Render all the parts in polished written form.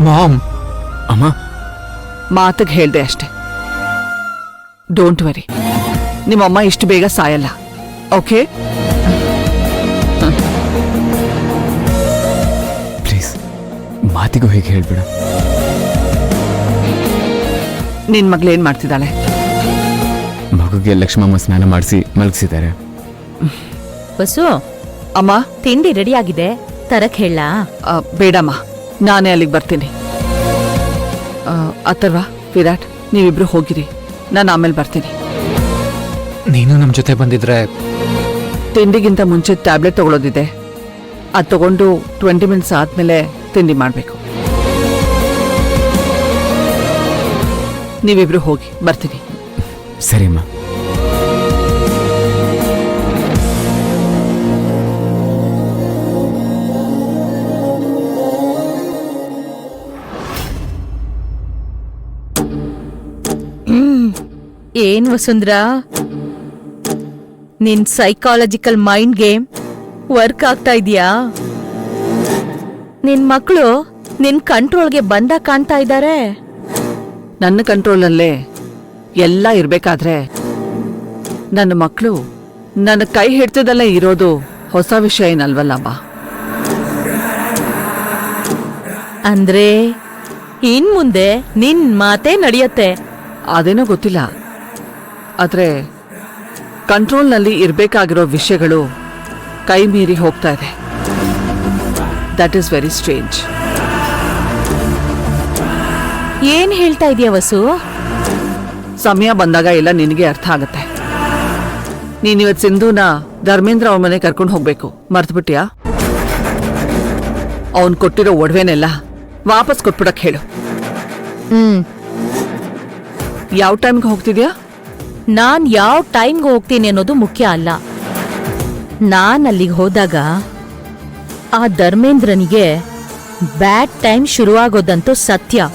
Ma'am. ಅಮ್ಮ, ಮಾತಿಗೆ ಹೇಳ್ದೆ ಅಷ್ಟೆ. ಡೋಂಟ್ ವರಿ, ನಿಮ್ಮಮ್ಮ ಇಷ್ಟು ಬೇಗ ಸಾಯಲ್ಲ. ಓಕೆ? ಪ್ಲೀಸ್ ಮಾತಿಗೂ ಹೇಗೆ ಹೇಳ್ಬೇಡ. ನಿನ್ ಮಗಳೇನ್ ಮಾಡ್ತಿದ್ದಾಳೆ? ಮಗುಗೆ ಲಕ್ಷ್ಮಮ್ಮ ಸ್ನಾನ ಮಾಡಿಸಿ ಮಲಗಿಸಿದ್ದಾರೆ. ಬಸ್ಸು, ಅಮ್ಮ, ತಿಂಡಿ ರೆಡಿ ಆಗಿದೆ, ತರಕ್ ಹೇಳ? ಬೇಡಮ್ಮ, ನಾನೇ ಅಲ್ಲಿಗೆ ಬರ್ತೀನಿ. ಅಥರ್ವ, ವಿರಾಟ್, ನೀವಿಬ್ರು ಹೋಗಿರಿ, ನಾನು ಆಮೇಲೆ ಬರ್ತೀನಿ. ನೀನು ನಮ್ಮ ಜೊತೆ ಬಂದಿದ್ರೆ ತಿಂಡಿಗಿಂತ ಮುಂಚೆ ಟ್ಯಾಬ್ಲೆಟ್ ತಗೊಳ್ಳೋದಿದೆ, ಅದು ತಗೊಂಡು 20 ಮಿನಿಟ್ಸ್ ಆದ್ಮೇಲೆ ತಿಂಡಿ ಮಾಡಬೇಕು. ನೀವಿಬ್ರು ಹೋಗಿ, ಬರ್ತೀನಿ. ಸರಿಯಮ್ಮ. ಏನ್ ವಸುಂಧ್ರಾ, ನಿನ್ ಸೈಕಾಲಜಿಕಲ್ ಮೈಂಡ್ ಗೇಮ್ ವರ್ಕ್ ಆಗ್ತಾ ಇದೆಯಾ? ನಿನ್ ಮಕ್ಕಳು ನಿನ್ ಕಂಟ್ರೋಲ್ಗೆ ಬಂದ ಕಾಣ್ತಾ ಇದ್ದಾರೆ. ನನ್ನ ಕಂಟ್ರೋಲಲ್ಲೇ ಎಲ್ಲ ಇರ್ಬೇಕಾದ್ರೆ ನನ್ನ ಮಕ್ಕಳು ನನ್ನ ಕೈ ಹಿಡ್ತದಲ್ಲೇ ಇರೋದು ಹೊಸ ವಿಷಯ ಏನಲ್ವಲ್ಲಮ್ಮ. ಅಂದ್ರೆ ಇನ್ ಮುಂದೆ ನಿನ್ ಮಾತೇ ನಡೆಯತ್ತೆ. ಅದೇನೋ ಗೊತ್ತಿಲ್ಲ, ಆದ್ರೆ ಕಂಟ್ರೋಲ್ನಲ್ಲಿ ಇರಬೇಕಾಗಿರೋ ವಿಷಯಗಳು ಕೈ ಮೀರಿ ಹೋಗ್ತಾ ಇದೆ. That is very strange. ಏನ್ ಹೇಳ್ತಾ ಇದೀಯ ವಸು? ಸಮಯ ಬಂದಾಗ ಎಲ್ಲ ನಿನಗೆ ಅರ್ಥ ಆಗತ್ತೆ. ನೀನಿವತ್ತು ಸಿಂಧುನ ಧರ್ಮೇಂದ್ರ ಅವನ ಮನೆ ಕರ್ಕೊಂಡು ಹೋಗ್ಬೇಕು, ಮರ್ತ್ಬಿಟ್ಯಾ? ಅವನ್ ಕೊಟ್ಟಿರೋ ಒಡವೆನೆಲ್ಲ ವಾಪಸ್ ಕೊಟ್ಬಿಡಕ್ ಹೇಳು. ಯಾವ ಟೈಮ್ಗೆ ಹೋಗ್ತಿದ್ಯಾ? ನಾನ್ ಯಾವ ಟೈಮ್ಗೆ ಹೋಗ್ತೀನಿ ಅನ್ನೋದು ಮುಖ್ಯ ಅಲ್ಲ. ನಾನ್ ಅಲ್ಲಿಗೆ ಹೋದಾಗ ಆ ಧರ್ಮೇಂದ್ರನಿಗೆ ಬ್ಯಾಡ್ ಟೈಮ್ ಶುರುವಾಗೋದಂತೂ ಸತ್ಯ.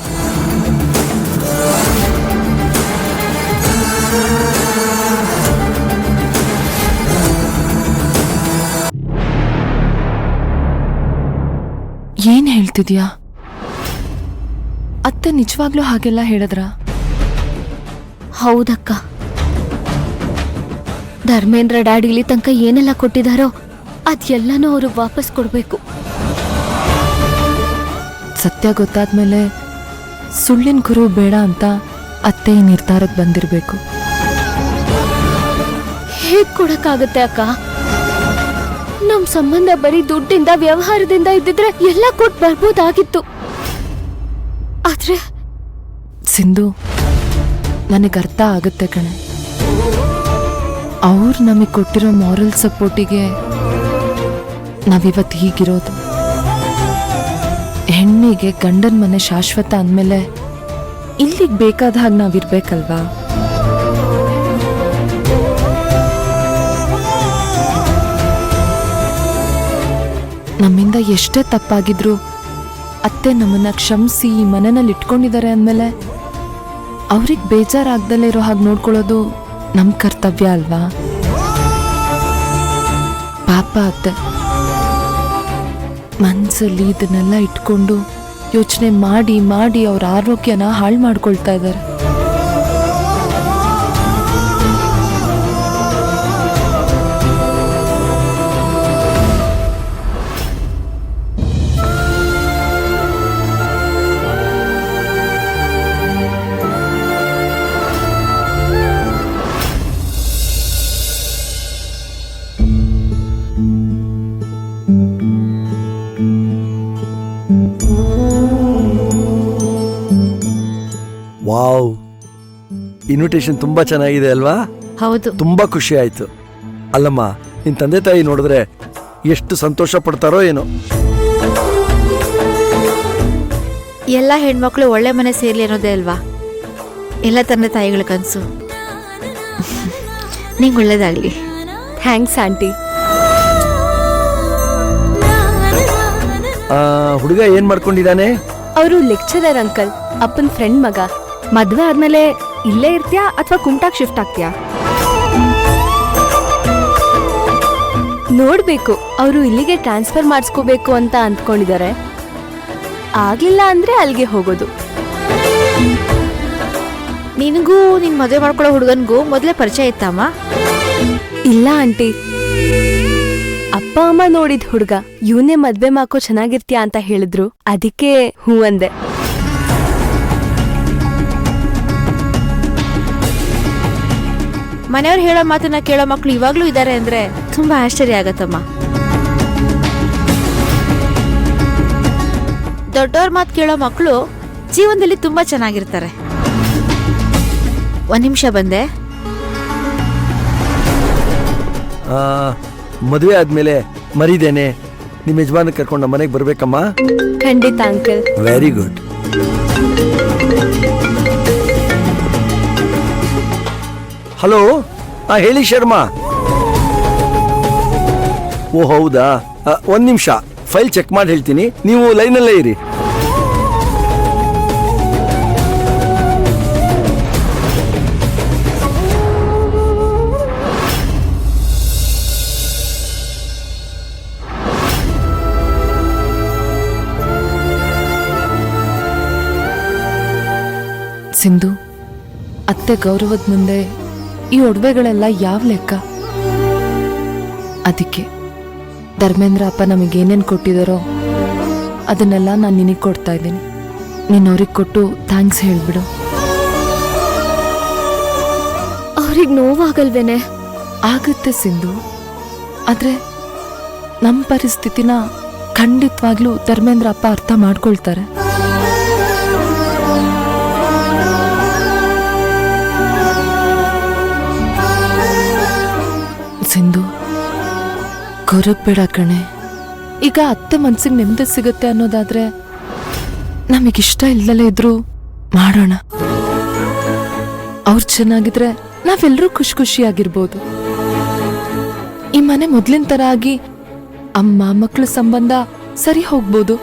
ಏನ್ ಹೇಳ್ತಿದ್ಯಾ? ಅತ್ತೆ ನಿಜವಾಗ್ಲೂ ಹಾಗೆಲ್ಲ ಹೇಳಿದ್ರ? ಹೌದಕ್ಕ, ಧರ್ಮೇಂದ್ರ ಡ್ಯಾಡಿ ಇಲ್ಲಿ ತನಕ ಏನೆಲ್ಲ ಕೊಟ್ಟಿದಾರೋ ಅದೆಲ್ಲನೂ ಅವ್ರಿಗೆ ವಾಪಸ್ ಕೊಡ್ಬೇಕು. ಸತ್ಯ ಗೊತ್ತಾದ್ಮೇಲೆ ಸುಳ್ಳಿನ ಗುರು ಬೇಡ ಅಂತ ಅತ್ತೆ ಈ ನಿರ್ಧಾರಕ್ಕೆ ಬಂದಿರ್ಬೇಕು. ಹೇಗ್ ಕೊಡಕ್ಕಾಗತ್ತೆ ಅಕ್ಕ? ನಮ್ ಸಂಬಂಧ ಬರೀ ದುಡ್ಡಿಂದ ವ್ಯವಹಾರದಿಂದ ಇದ್ದಿದ್ರೆ ಎಲ್ಲ ಕೊಟ್ಟು ಬರ್ಬೋದಾಗಿತ್ತು. ಆದ್ರೆ ಸಿಂಧು, ನನಗೆ ಅರ್ಥ ಆಗುತ್ತೆ ಕಣೆ. ಅವ್ರು ನಮಗೆ ಕೊಟ್ಟಿರೋ ಮಾರಲ್ ಸಪೋರ್ಟಿಗೆ ನಾವಿವತ್ತು ಹೀಗಿರೋದು. ಹೆಣ್ಣಿಗೆ ಗಂಡನ ಮನೆ ಶಾಶ್ವತ ಅಂದಮೇಲೆ ಇಲ್ಲಿಗೆ ಬೇಕಾದ ಹಾಗೆ ನಾವಿರ್ಬೇಕಲ್ವಾ? ನಮ್ಮಿಂದ ಎಷ್ಟೇ ತಪ್ಪಾಗಿದ್ರು ಅತ್ತೆ ನಮ್ಮನ್ನ ಕ್ಷಮಿಸಿ ಈ ಮನೆಯಲ್ಲಿ ಇಟ್ಕೊಂಡಿದ್ದಾರೆ ಅಂದಮೇಲೆ ಅವ್ರಿಗೆ ಬೇಜಾರಾಗ್ದಲೇ ಇರೋ ಹಾಗೆ ನೋಡ್ಕೊಳ್ಳೋದು ನಮ್ಮ ಕರ್ತವ್ಯ ಅಲ್ವಾ? ಪಾಪ ಅತ್ತೆ ಮನ್ಸಲ್ಲಿ ಇದನ್ನೆಲ್ಲ ಇಟ್ಕೊಂಡು ಯೋಚನೆ ಮಾಡಿ ಮಾಡಿ ಅವ್ರ ಆರೋಗ್ಯನ ಹಾಳು ಮಾಡ್ಕೊಳ್ತಾ ಇದ್ದಾರೆ. ವಾವ್, ಇನ್ವಿಟೇಷನ್ ತುಂಬಾ ಚೆನ್ನಾಗಿದೆ ಅಲ್ವಾ? ಹೌದು, ತುಂಬಾ ಖುಷಿ ಆಯ್ತು. ಅಲ್ಲಮ್ಮ, ನಿನ್ ತಂದೆ ತಾಯಿ ನೋಡಿದ್ರೆ ಎಷ್ಟು ಸಂತೋಷ ಪಡ್ತಾರೋ ಏನೋ. ಎಲ್ಲ ಹೆಣ್ಮಕ್ಳು ಒಳ್ಳೆ ಮನೆ ಸೇರ್ಲಿ ಅನ್ನೋದೇ ಅಲ್ವಾ ಎಲ್ಲ ತಂದೆ ತಾಯಿಗಳ ಕನಸು. ನಿಂಗೆ ಒಳ್ಳೇದಾಗ್ಲಿ. Thanks aunty. ಹುಡುಗ ಏನ್ ಮಾಡ್ಕೊಂಡಿದ್ದಾನೆ? ಅವರು ಲೆಕ್ಚರರ್ ಅಂಕಲ್, ಅಪ್ಪನ ಫ್ರೆಂಡ್ ಮಗ. ಮದ್ವೆ ಆದ್ಮೇಲೆ ಇಲ್ಲೇ ಇರ್ತೀಯಾ ಅಥವಾ ಕುಂಟಾಕ್ ಶಿಫ್ಟ್ ಆಗ್ತೀಯಾ? ನೋಡ್ಬೇಕು, ಅವರು ಇಲ್ಲಿಗೆ ಟ್ರಾನ್ಸ್ಫರ್ ಮಾಡಿಸ್ಕೋಬೇಕು ಅಂತ ಅಂದ್ಕೊಂಡಿದ್ದಾರೆ. ಆಗ್ಲಿಲ್ಲ ಅಂದ್ರೆ ಅಲ್ಲಿಗೆ ಹೋಗೋದು. ನಿನಗೂ ನಿನ್ ಮದುವೆ ಮಾಡ್ಕೊಳ್ಳೋ ಹುಡುಗನ್ಗೂ ಮೊದಲೇ ಪರಿಚಯ ಇತ್ತಮ್ಮ? ಇಲ್ಲ ಆಂಟಿ, ಅಪ್ಪ ಅಮ್ಮ ನೋಡಿದ ಹುಡುಗ ಇವನೇ ಮದ್ವೆ ಮಾಕೋ ಚೆನ್ನಾಗಿರ್ತೀಯ ಅಂತ ಹೇಳಿದ್ರು, ಅದಕ್ಕೆ ಹೂ ಅಂದೆ. ಮನೆಯವ್ರು ಹೇಳೋ ಮಾತನ್ನ ಕೇಳೋ ಮಕ್ಳು ಇವಾಗ್ಲೂ ಇದಾರೆ ಅಂದ್ರೆ ತುಂಬಾ ಆಶ್ಚರ್ಯ ಆಗತ್ತಮ್ಮ. ದೊಡ್ಡವ್ರ ಮಾತು ಕೇಳೋ ಮಕ್ಕಳು ಜೀವನದಲ್ಲಿ ತುಂಬಾ ಚೆನ್ನಾಗಿರ್ತಾರೆ. ಒಂದ್ ನಿಮಿಷ ಬಂದೆ. ಮದುವೆ ಆದ್ಮೇಲೆ ಮರಿದೇನೆ ನಿಮ್ಮ ಯಜಮಾನ ಕರ್ಕೊಂಡು ನಮ್ಮ ಮನೆಗೆ ಬರ್ಬೇಕಮ್ಮ. ಖಂಡಿತ ಅಂಕಲ್. Very good. ಹಲೋ, ಹೇಳಿ ಶರ್ಮಾ. ಓ ಹೌದಾ, ಒಂದ್ ನಿಮಿಷ ಫೈಲ್ ಚೆಕ್ ಮಾಡಿ ಹೇಳ್ತೀನಿ, ನೀವು ಲೈನಲ್ಲೇ ಇರಿ. ಸಿಂಧು, ಅತ್ತೆ ಗೌರವದ ಮುಂದೆ ಈ ಒಡವೆಗಳೆಲ್ಲ ಯಾವ ಲೆಕ್ಕ? ಅದಕ್ಕೆ ಧರ್ಮೇಂದ್ರ ಅಪ್ಪ ನಮಗೇನೇನು ಕೊಟ್ಟಿದಾರೋ ಅದನ್ನೆಲ್ಲ ನಾನು ನಿನಗೆ ಕೊಡ್ತಾ ಇದ್ದೀನಿ. ನೀನು ಅವ್ರಿಗೆ ಕೊಟ್ಟು ಥ್ಯಾಂಕ್ಸ್ ಹೇಳ್ಬಿಡು. ಅವ್ರಿಗೆ ನೋವಾಗಲ್ವೇನೆ? ಆಗುತ್ತೆ ಸಿಂಧು, ಆದರೆ ನಮ್ಮ ಪರಿಸ್ಥಿತಿನ ಖಂಡಿತವಾಗ್ಲೂ ಧರ್ಮೇಂದ್ರ ಅಪ್ಪ ಅರ್ಥ ಮಾಡ್ಕೊಳ್ತಾರೆ. ಸಿಂಧು, ಕೊರಗ್ಬೇಡ ಕಣೆ. ಈಗ ಅತ್ತೆ ಮನ್ಸಿಗೆ ನೆಮ್ಮದಿ ಸಿಗುತ್ತೆ ಅನ್ನೋದಾದ್ರೆ ನಮಗಿಷ್ಟ ಇಲ್ಲದಲೇ ಇದ್ರು ಮಾಡೋಣ. ಅವ್ರು ಚೆನ್ನಾಗಿದ್ರೆ ನಾವೆಲ್ಲರೂ ಖುಷಿ ಖುಷಿಯಾಗಿರ್ಬೋದು. ಈ ಮನೆ ಮೊದ್ಲಿನ ತರ ಆಗಿ ಅಮ್ಮ ಮಕ್ಕಳ ಸಂಬಂಧ ಸರಿ ಹೋಗ್ಬೋದು.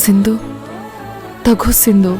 ಸಿಂಧು, ತಗೋ ಸಿಂಧು.